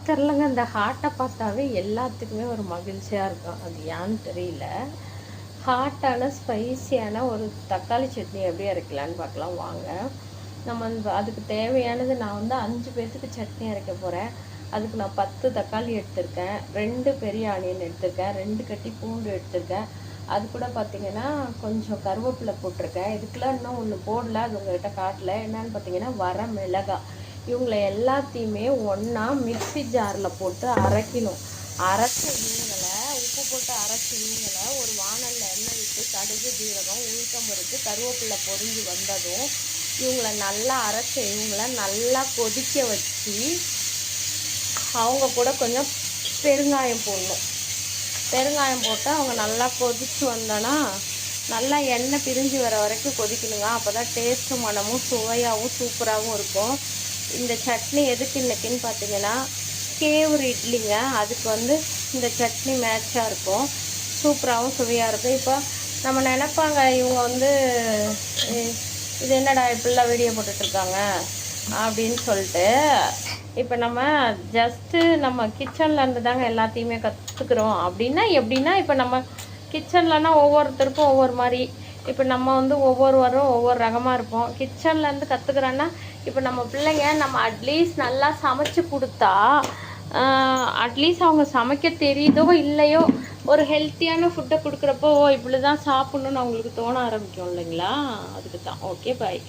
தெரிலங்க. இந்த ஹார்ட்டை பார்த்தாவே எல்லாத்துக்குமே ஒரு மகிழ்ச்சியாக இருக்கும். அது ஏன்னு தெரியல. ஹாட்டான ஸ்பைசியான ஒரு தக்காளி சட்னி எப்படி அரைக்கலான்னு பார்க்கலாம் வாங்க. நம்ம அதுக்கு தேவையானது நான் 5 பேர்த்துக்கு சட்னி அரைக்க போகிறேன். அதுக்கு நான் 10 தக்காளி எடுத்திருக்கேன், 2 பெரிய ஆனியன் எடுத்திருக்கேன், 2 கட்டி பூண்டு எடுத்திருக்கேன். அது கூட பார்த்திங்கன்னா கொஞ்சம் கருவேப்பிலை போட்டிருக்கேன். இதுக்கெலாம் இன்னும் ஒன்று போடல, அது உங்கள்கிட்ட காட்டல. என்னன்னு பார்த்தீங்கன்னா வர மிளகாய். இவங்களை எல்லாத்தையுமே ஒன்றா மிக்சி ஜாரில் போட்டு அரைக்கணும். அரைச்ச இவங்களை உப்பு போட்டு அரைச்சி இவங்களை ஒரு வானலில் எண்ணெய் விட்டு கடுகு, ஜீரகம், உளுத்தம்பருப்பு, கருவேப்பிலை பொரிஞ்சு வந்ததும் இவங்களை நல்லா அரைச்ச இவங்களை நல்லா கொதிக்க வச்சு அவங்க கூட கொஞ்சம் பெருங்காயம் போடணும். பெருங்காயம் போட்டு அவங்க நல்லா கொதித்து வந்தோன்னா நல்லா எண்ணெய் பிரிஞ்சு வர வரைக்கும் கொதிக்கணுங்க. அப்போ தான் டேஸ்ட்டும் மனமும் சுவையாகவும் சூப்பராகவும் இருக்கும். இந்த சட்னி எதுக்கு இன்னைக்குன்னு பார்த்தீங்கன்னா கேவுரு இட்லிங்க. அதுக்கு இந்த சட்னி மேட்சாக இருக்கும், சூப்பராகவும் சுவையாக இருக்கும். இப்போ நம்ம நினைப்பாங்க இவங்க இது என்னடா இப்படிலாம் வீடியோ போட்டுட்ருக்காங்க அப்படின்னு சொல்லிட்டு. இப்போ நம்ம ஜஸ்ட்டு நம்ம கிச்சன்லேருந்து தாங்க எல்லாத்தையுமே கற்றுக்குறோம். எப்படின்னா இப்போ நம்ம கிச்சன்லனா ஒவ்வொருத்தருக்கும் ஒவ்வொரு மாதிரி. இப்போ நம்ம ஒவ்வொருவரும் ஒவ்வொரு ரகமாக இருப்போம். கிச்சன்லேருந்து கற்றுக்குறோன்னா இப்போ நம்ம பிள்ளைங்க நம்ம அட்லீஸ்ட் நல்லா சமைச்சு கொடுத்தா அட்லீஸ்ட் அவங்க சமைக்க தெரியுதோ இல்லையோ ஒரு ஹெல்த்தியான ஃபுட்டை கொடுக்குறப்போ இப்படி தான் சாப்பிட்ணுன்னு அவங்களுக்கு தோண ஆரம்பிக்கும் இல்லைங்களா? அதுக்கு தான். ஓகே, பாய்.